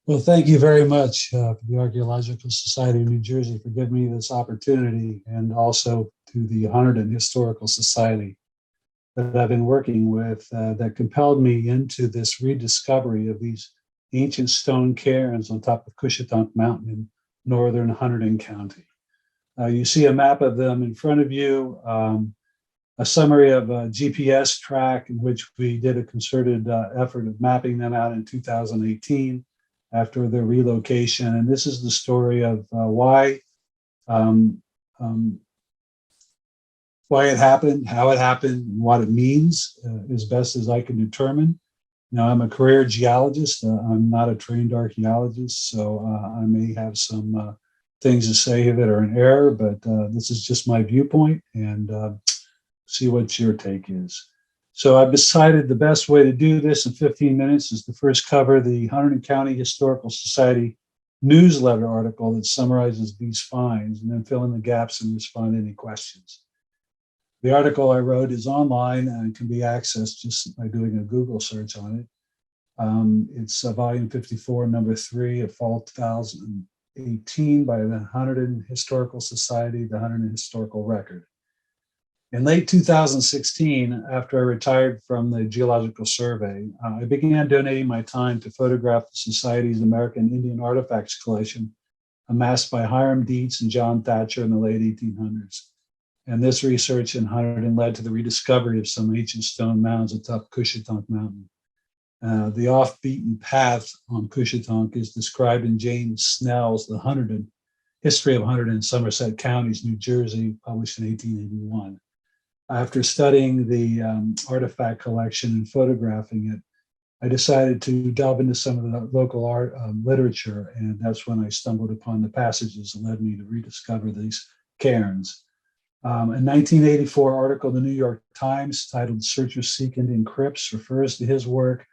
Well, thank you very much for the Archaeological Society of New Jersey for giving me this opportunity, and also to the Hunterdon Historical Society that I've been working with that compelled me into this rediscovery of these ancient stone cairns on top of Cushitunk Mountain in northern Hunterdon County. You see a map of them in front of you, a summary of a GPS track in which we did a concerted effort of mapping them out in 2018 after their relocation. And this is the story of um, um, why it happened, how it happened, and what it means, as best as I can determine. Now, I'm a career geologist. I'm not a trained archaeologist, so I may have some things to say that are in error, but this is just my viewpoint, and see what your take is. So I've decided the best way to do this in 15 minutes is to first cover the Hunterdon County Historical Society newsletter article that summarizes these finds, and then fill in the gaps and respond to any questions. The article I wrote is online and can be accessed just by doing a Google search on it. It's volume 54, number 3 of fall 2018 by the Hunterdon Historical Society, the Hunterdon Historical Record. In late 2016, after I retired from the Geological Survey, I began donating my time to photograph the Society's American Indian Artifacts collection, amassed by Hiram Dietz and John Thatcher in the late 1800s. And this research in Hunterdon led to the rediscovery of some ancient stone mounds atop Cushitunk Mountain. The off-beaten path on Cushitunk is described in James Snell's The Hunterdon History of Hunterdon and Somerset Counties, New Jersey, published in 1881. After studying the artifact collection and photographing it, I decided to delve into some of the local art literature, and that's when I stumbled upon the passages that led me to rediscover these cairns. A 1984 article in the New York Times titled "Searchers Seek Indian Crypts" refers to his work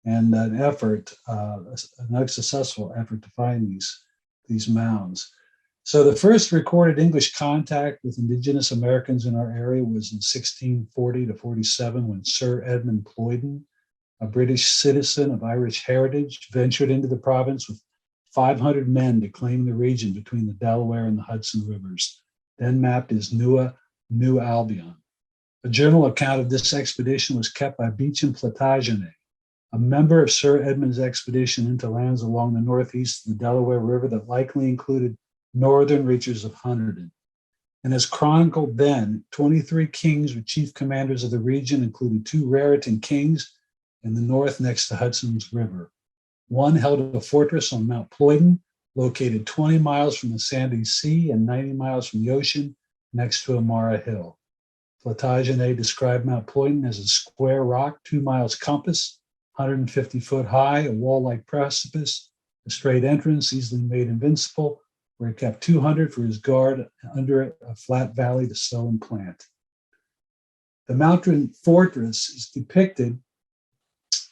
and an effort, an unsuccessful effort to find these mounds. So the first recorded English contact with indigenous Americans in our area was in 1640 to 47, when Sir Edmund Ployden, a British citizen of Irish heritage, ventured into the province with 500 men to claim the region between the Delaware and the Hudson rivers, then mapped as New Albion. A journal account of this expedition was kept by Beauchamp Plantagenet, a member of Sir Edmund's expedition into lands along the northeast of the Delaware River that likely included northern reaches of Hunterdon. And as chronicled then, 23 kings were chief commanders of the region, including 2 Raritan kings in the north next to Hudson's River. One held a fortress on Mount Ployden, located 20 miles from the Sandy Sea and 90 miles from the ocean, next to Amara Hill. Plantagenet described Mount Ployden as a square rock, 2 miles compass, 150 foot high, a wall-like precipice, a straight entrance, easily made invincible, where he kept 200 for his guard, under it a flat valley to sow and plant. The mountain fortress is depicted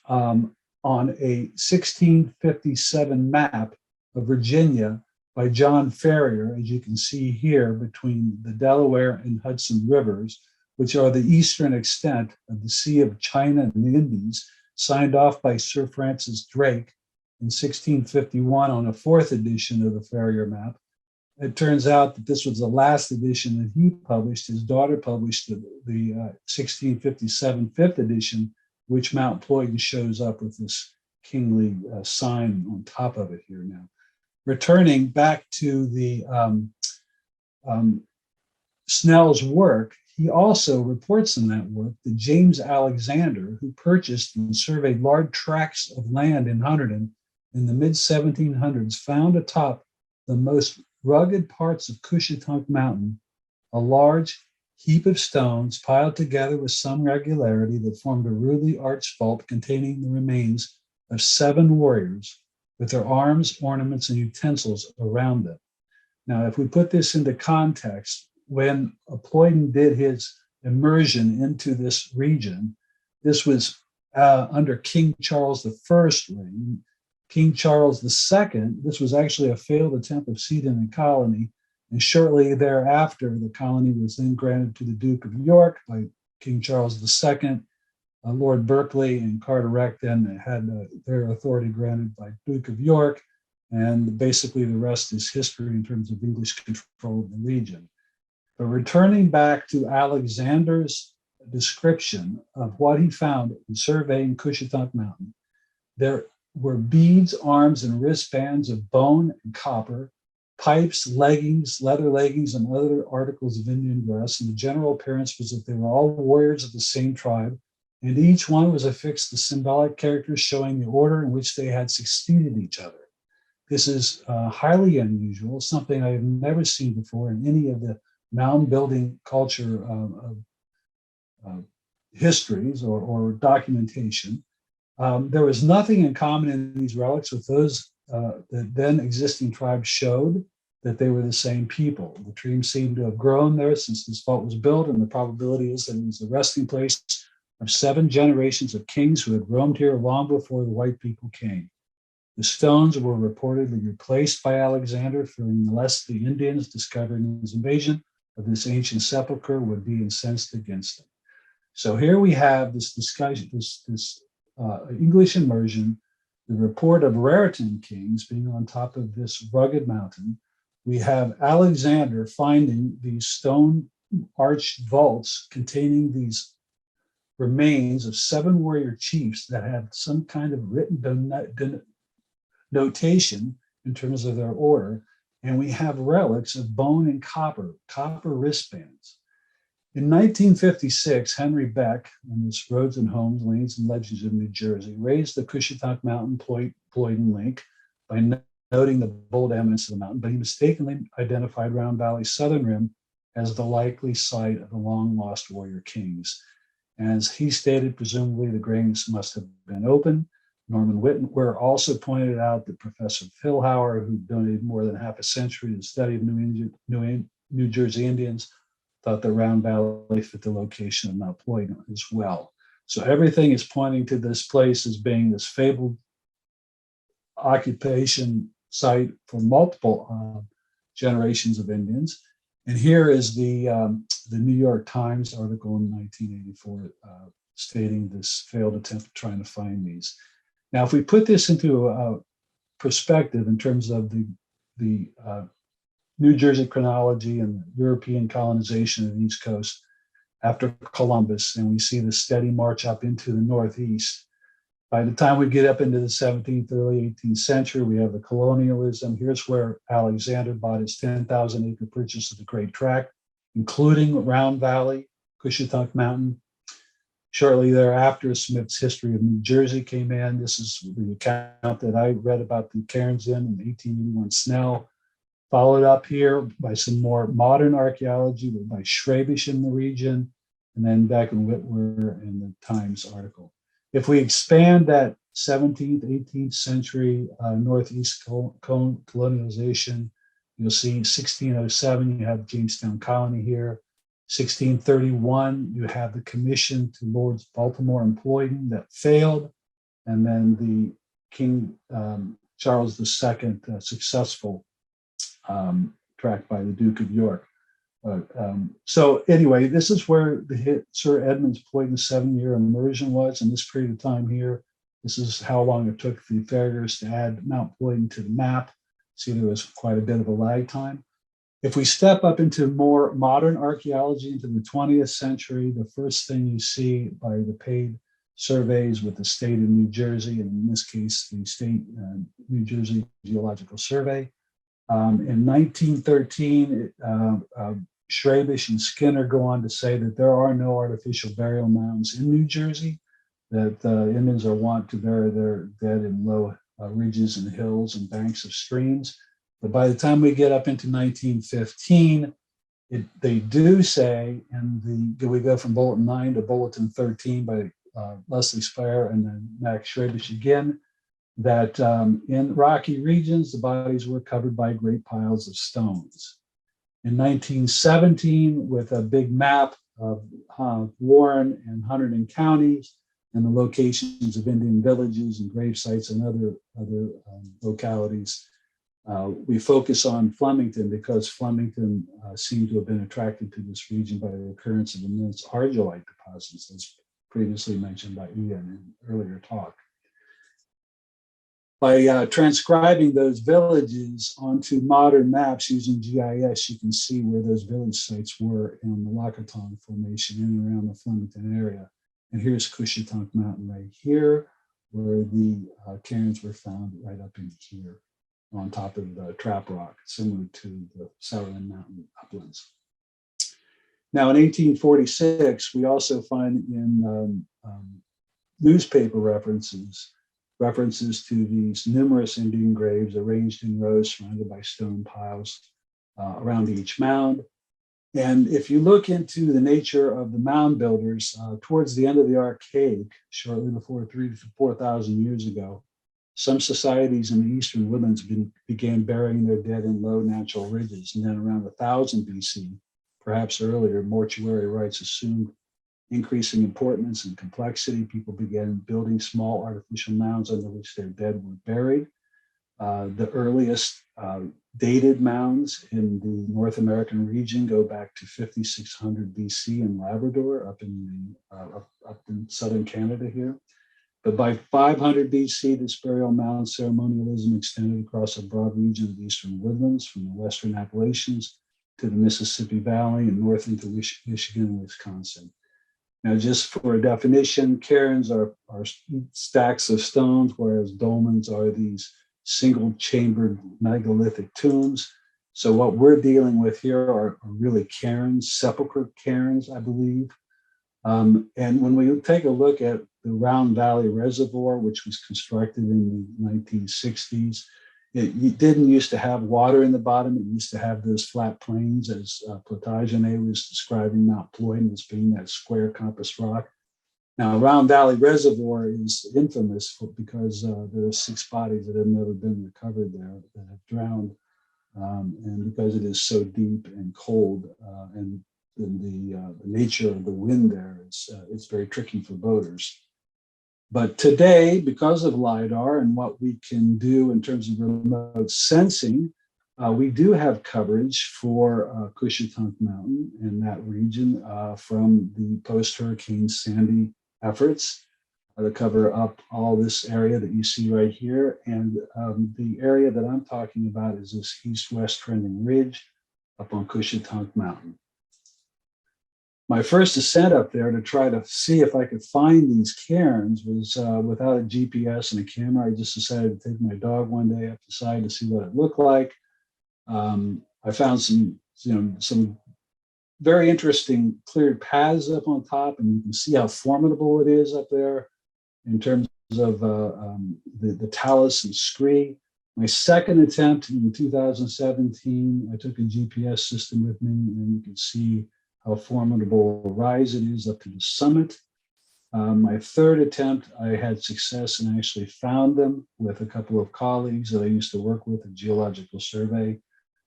on a 1657 map of Virginia by John Ferrier, as you can see here, between the Delaware and Hudson rivers, which are the eastern extent of the Sea of China and the Indies, signed off by Sir Francis Drake in 1651 on a 4th edition of the Ferrier map. It turns out that this was the last edition that he published. His daughter published the 1657 5th edition, which Mount Ployden shows up with this kingly sign on top of it here now. Returning back to the Snell's work, he also reports in that work that James Alexander, who purchased and surveyed large tracts of land in Hunterdon in the mid-1700s, found atop the most rugged parts of Cushitunk Mountain a large heap of stones piled together with some regularity that formed a rudely arched vault containing the remains of 7 warriors with their arms, ornaments, and utensils around them. Now, if we put this into context, when Ployden did his immersion into this region, this was under King Charles I's reign. King Charles II, this was actually a failed attempt of seeding the colony, and shortly thereafter, the colony was then granted to the Duke of York by King Charles II. Lord Berkeley and Carteret then had their authority granted by Duke of York, and basically the rest is history in terms of English control of the region. But returning back to Alexander's description of what he found in surveying Cushitunk Mountain, there were beads, arms, and wristbands of bone and copper, pipes, leggings, leather leggings, and other articles of Indian dress. And the general appearance was that they were all warriors of the same tribe, and each one was affixed to symbolic characters showing the order in which they had succeeded each other. This is highly unusual, something I have never seen before in any of the mound building culture histories or documentation. There was nothing in common in these relics with those that then existing tribes showed that they were the same people. The tree seemed to have grown there since this vault was built, and the probability is that it was the resting place of 7 generations of kings who had roamed here long before the white people came. The stones were reportedly replaced by Alexander, fearing lest the Indians, discovering his invasion of this ancient sepulchre, would be incensed against them. So here we have this discussion, this English immersion, the report of Raritan kings being on top of this rugged mountain. We have Alexander finding these stone arched vaults containing these remains of 7 warrior chiefs that had some kind of written notation in terms of their order. And we have relics of bone and copper wristbands. In 1956, Henry Beck, in his Roads and Homes, Lanes and Legends of New Jersey, raised the Cushitunk Mountain Ployden link by noting the bold eminence of the mountain, but he mistakenly identified Round Valley's southern rim as the likely site of the long-lost warrior kings. As he stated, presumably the graves must have been open. Norman Whitwer also pointed out that Professor Philhauer, who donated more than half a century to the study of New Jersey Indians, thought that Round Valley fit the location of Mount Ployden as well. So everything is pointing to this place as being this fabled occupation site for multiple generations of Indians. And here is the New York Times article in 1984 stating this failed attempt at trying to find these. Now, if we put this into perspective in terms of the New Jersey chronology and European colonization of the East Coast after Columbus, and we see the steady march up into the Northeast. By the time we get up into the 17th, early 18th century, we have the colonialism. Here's where Alexander bought his 10,000 acre purchase of the Great Tract, including Round Valley, Cushitunk Mountain. Shortly thereafter, Smith's History of New Jersey came in. This is the account that I read about the Cairns Inn in 1881 Snell, followed up here by some more modern archaeology by Schrabisch in the region, and then back in Whitwer in the Times article. If we expand that 17th, 18th century Northeast colonialization, you'll see 1607, you have Jamestown Colony here. 1631, you have the commission to Lords Baltimore and Ployden that failed, and then the King Charles II successful track by the Duke of York. So anyway, this is where the hit Sir Edmund Ployden's 7-year immersion was in this period of time here. This is how long it took the farriers to add Mount Ployden to the map. See, there was quite a bit of a lag time. If we step up into more modern archaeology into the 20th century, the first thing you see by the paid surveys with the state of New Jersey, and in this case, the state New Jersey Geological Survey. In 1913, Schrabisch and Skinner go on to say that there are no artificial burial mounds in New Jersey, that Indians are wont to bury their dead in low ridges and hills and banks of streams. But by the time we get up into 1915, they do say, and we go from Bulletin 9 to Bulletin 13 by Leslie Spire and then Max Schrabisch again, that in rocky regions, the bodies were covered by great piles of stones. In 1917, with a big map of Warren and Hunterdon counties and the locations of Indian villages and grave sites and other localities, we focus on Flemington because Flemington seemed to have been attracted to this region by the occurrence of immense argillite deposits, as previously mentioned by Ian in earlier talk. By transcribing those villages onto modern maps using GIS, you can see where those village sites were in the Lakatong Formation in and around the Flemington area. And here's Cushitunk Mountain right here, where the cairns were found right up in here on top of the trap rock, similar to the Sauerland Mountain uplands. Now, in 1846, we also find in newspaper references to these numerous Indian graves arranged in rows surrounded by stone piles around each mound. And if you look into the nature of the mound builders, towards the end of the Archaic, shortly before 3,000 to 4,000 years ago, some societies in the eastern woodlands began burying their dead in low natural ridges. And then around 1000 BC, perhaps earlier, mortuary rites assumed increasing importance and complexity. People began building small artificial mounds under which their dead were buried. The earliest dated mounds in the North American region go back to 5600 BC in Labrador, up in southern Canada here. But by 500 BC, this burial mound ceremonialism extended across a broad region of the eastern woodlands, from the western Appalachians to the Mississippi Valley and north into Michigan and Wisconsin. Now, just for a definition, cairns are stacks of stones, whereas dolmens are these single-chambered megalithic tombs. So what we're dealing with here are really cairns, sepulcher cairns, I believe. And when we take a look at the Round Valley Reservoir, which was constructed in the 1960s, it didn't used to have water in the bottom. It used to have those flat plains, as Plantagenet was describing Mount Ployden as being that square compass rock. Now, Round Valley Reservoir is infamous because there are 6 bodies that have never been recovered there that have drowned, and because it is so deep and cold, and the nature of the wind there, it's very tricky for boaters. But today, because of LIDAR and what we can do in terms of remote sensing, we do have coverage for Cushitunk Mountain in that region from the post-Hurricane Sandy efforts to cover up all this area that you see right here. And the area that I'm talking about is this east-west trending ridge up on Cushitunk Mountain. My first ascent up there to try to see if I could find these cairns was without a GPS and a camera. I just decided to take my dog one day up the side to see what it looked like. I found some very interesting cleared paths up on top, and you can see how formidable it is up there in terms of the talus and scree. My second attempt in 2017, I took a GPS system with me, and you can see how formidable a rise it is up to the summit. My third attempt, I had success and actually found them with a couple of colleagues that I used to work with at Geological Survey,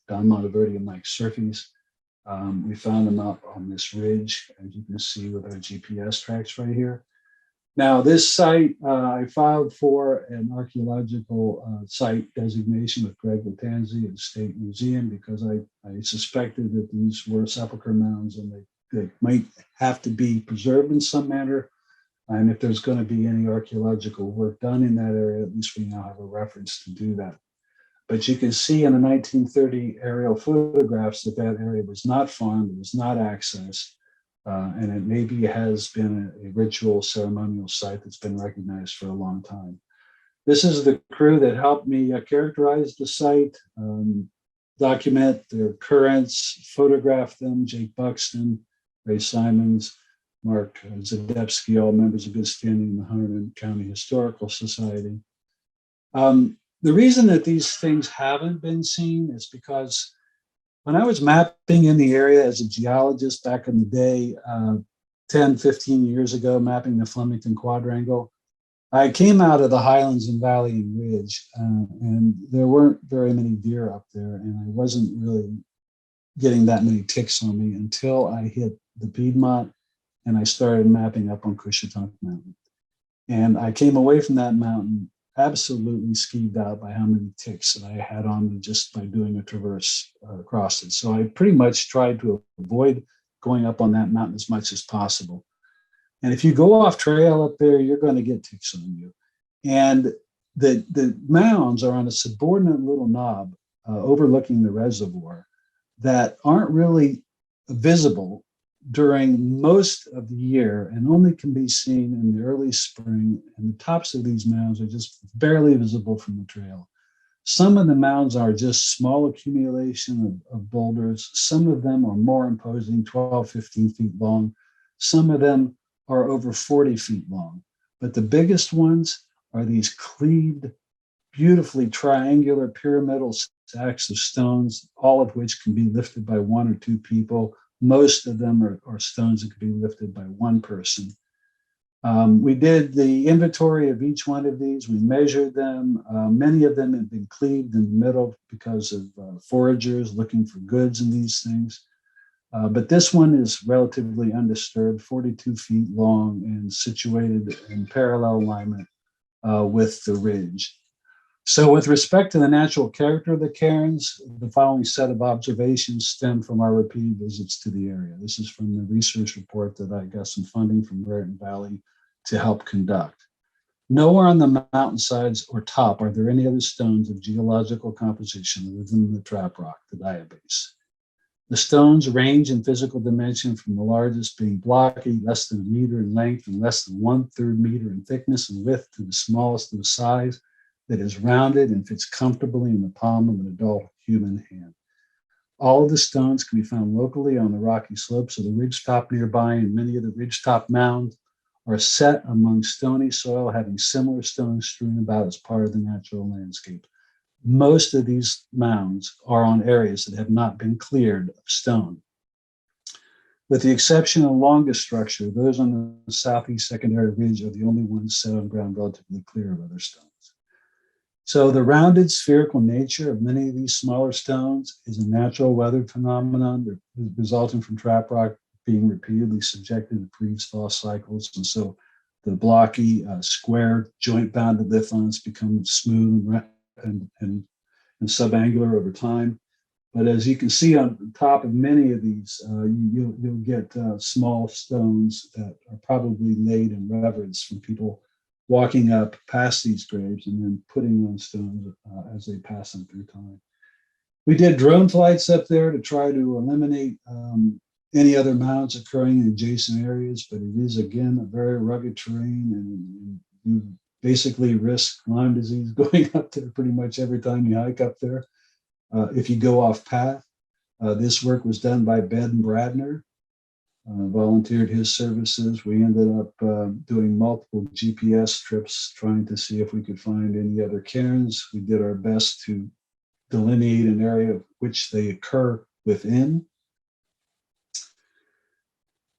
Don Monteverde and Mike Surfees. We found them up on this ridge, as you can see with our GPS tracks right here. Now, this site, I filed for an archaeological site designation with Greg Herman at the State Museum because I suspected that these were sepulcher mounds and they might have to be preserved in some manner. And if there's going to be any archaeological work done in that area, at least we now have a reference to do that. But you can see in the 1930 aerial photographs that that area was not farmed, it was not accessed. And it maybe has been a ritual ceremonial site that's been recognized for a long time. This is the crew that helped me characterize the site, document their occurrence, photograph them: Jake Buxton, Ray Simons, Mark Zadepsky, all members of good standing in the Hunterdon County Historical Society. The reason that these things haven't been seen is because when I was mapping in the area as a geologist back in the day, 10, 15 years ago, mapping the Flemington Quadrangle, I came out of the Highlands and Valley and Ridge, and there weren't very many deer up there, and I wasn't really getting that many ticks on me until I hit the Piedmont and I started mapping up on Cushitunk Mountain. And I came away from that mountain absolutely skeeved out by how many ticks that I had on me just by doing a traverse across it. So I pretty much tried to avoid going up on that mountain as much as possible. And if you go off trail up there, you're going to get ticks on you. And the mounds are on a subordinate little knob overlooking the reservoir that aren't really visible during most of the year and only can be seen in the early spring. And the tops of these mounds are just barely visible from the trail. Some of the mounds are just small accumulation of boulders. Some of them are more imposing, 12, 15 feet long. Some of them are over 40 feet long. But the biggest ones are these cleaved, beautifully triangular pyramidal stacks of stones, all of which can be lifted by one or two people. Most of them are stones that can be lifted by one person. We did the inventory of each one of these. We measured them. Many of them had been cleaved in the middle because of foragers looking for goods in these things. But this one is relatively undisturbed, 42 feet long and situated in parallel alignment with the ridge. So with respect to the natural character of the cairns, the following set of observations stem from our repeated visits to the area. This is from the research report that I got some funding from Raritan Valley to help conduct. Nowhere on the mountainsides or top are there any other stones of geological composition other than the trap rock, the diabase. The stones range in physical dimension from the largest being blocky, less than a meter in length and less than 1/3 meter in thickness and width, to the smallest of size that is rounded and fits comfortably in the palm of an adult human hand. All of the stones can be found locally on the rocky slopes of the ridgetop nearby, and many of the ridgetop mounds are set among stony soil, having similar stones strewn about as part of the natural landscape. Most of these mounds are on areas that have not been cleared of stone. With the exception of the longest structure, those on the southeast secondary ridge are the only ones set on ground relatively clear of other stones. So the rounded spherical nature of many of these smaller stones is a natural weather phenomenon resulting from trap rock being repeatedly subjected to freeze-thaw cycles. And so the blocky, square, joint-bounded lithons become smooth and subangular over time. But as you can see on the top of many of these, you'll get small stones that are probably laid in reverence from people walking up past these graves and then putting on stones as they pass them through time. We did drone flights up there to try to eliminate any other mounds occurring in adjacent areas, but it is, again, a very rugged terrain, and you basically risk Lyme disease going up there pretty much every time you hike up there if you go off path. This work was done by Ben Bradner, volunteered his services. We ended up doing multiple GPS trips trying to see if we could find any other cairns. We did our best to delineate an area of which they occur within.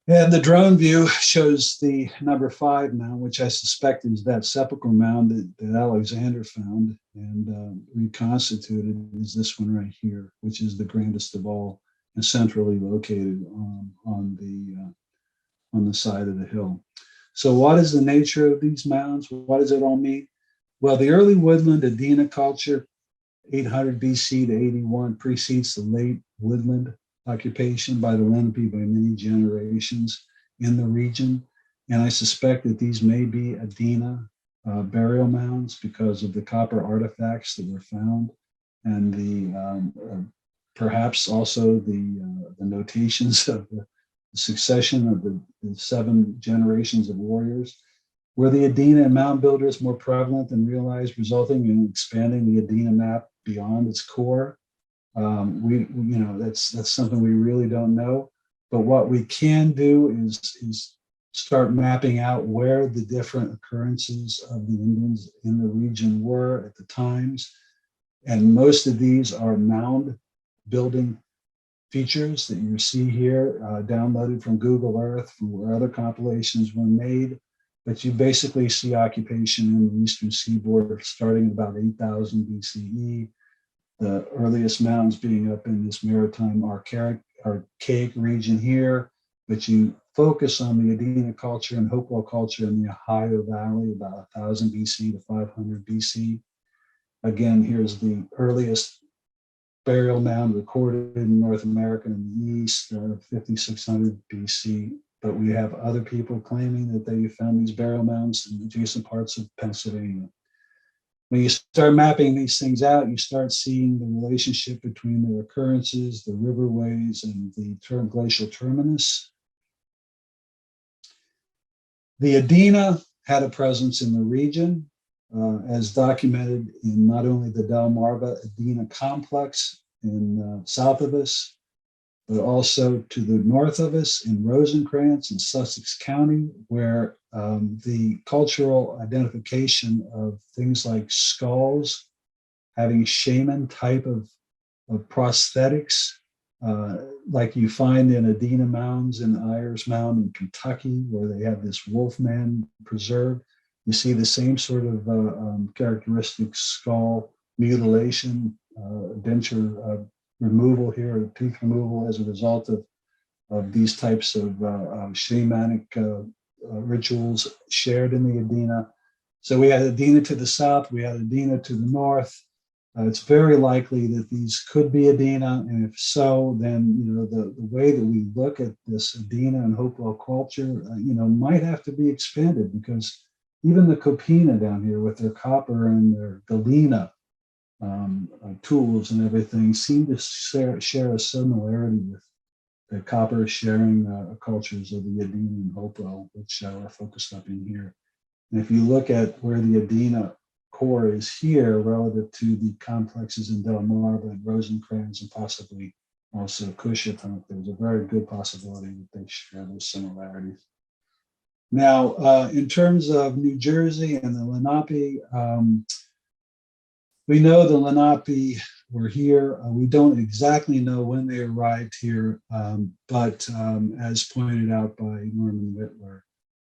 And the drone view shows the number 5 mound, which I suspect is that sepulchral mound that Alexander found and reconstituted, is this one right here, which is the grandest of all and centrally located on the side of the hill. So what is the nature of these mounds? What does it all mean? Well, the early woodland Adena culture, 800 BC to 81, precedes the late woodland occupation by the Lenape by many generations in the region. And I suspect that these may be Adena burial mounds because of the copper artifacts that were found and the perhaps also the notations of the succession of the 7 generations of warriors. Were the Adena and mound builders more prevalent than realized, resulting in expanding the Adena map beyond its core? That's something we really don't know. But what we can do is start mapping out where the different occurrences of the Indians in the region were at the times. And most of these are mound building features that you see here, downloaded from Google Earth, from where other compilations were made. But you basically see occupation in the eastern seaboard starting at about 8,000 BCE. The earliest mounds being up in this maritime archaic region here, but you focus on the Adena culture and Hopewell culture in the Ohio Valley, about 1000 BC to 500 BC. Again, here's the earliest burial mound recorded in North America in the East, 5600 BC but we have other people claiming that they found these burial mounds in adjacent parts of Pennsylvania. When you start mapping these things out, you start seeing the relationship between the occurrences, the riverways, and the glacial terminus. The Adena had a presence in the region, as documented in not only the Delmarva Adena complex in south of us, but also to the north of us in Rosencrantz in Sussex County, where the cultural identification of things like skulls, having shaman type of prosthetics, like you find in Adena mounds in Ayers Mound in Kentucky, where they have this wolfman preserved. You see the same sort of characteristic skull mutilation, denture removal here, tooth removal as a result of these types of shamanic rituals shared in the Adena. So we had Adena to the south, we had Adena to the north. It's very likely that these could be Adena, and if so, then the way that we look at this Adena and Hopewell culture, might have to be expanded, because even the Copina down here with their copper and their galena tools and everything seem to share a similarity with the copper sharing cultures of the Adena and Hopewell, which are focused up in here. And if you look at where the Adena core is here relative to the complexes in Delmarva and Rosencrantz and possibly also Cushitunk, there's a very good possibility that they share those similarities. Now, in terms of New Jersey and the Lenape, we know the Lenape were here. We don't exactly know when they arrived here, but as pointed out by Norman Whitler,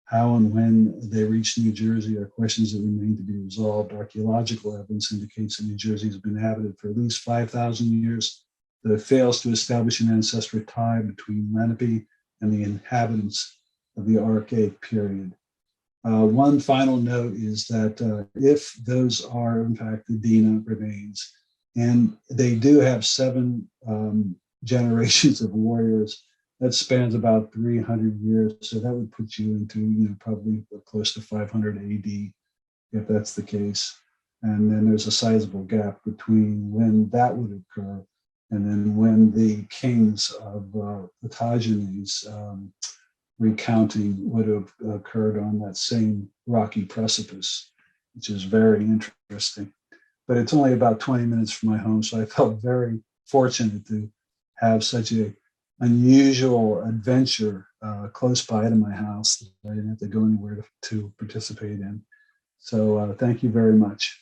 how and when they reached New Jersey are questions that remain to be resolved. Archaeological evidence indicates that New Jersey has been inhabited for at least 5,000 years, but it fails to establish an ancestral tie between Lenape and the inhabitants of the Archaic period. One final note is that if those are in fact the Adena remains, and they do have 7 generations of warriors, that spans about 300 years. So that would put you into probably close to 500 AD, if that's the case. And then there's a sizable gap between when that would occur and then when the kings of the Tajanes recounting would have occurred on that same rocky precipice, which is very interesting. But it's only about 20 minutes from my home, so I felt very fortunate to have such an unusual adventure close by to my house that I didn't have to go anywhere to participate in. So thank you very much.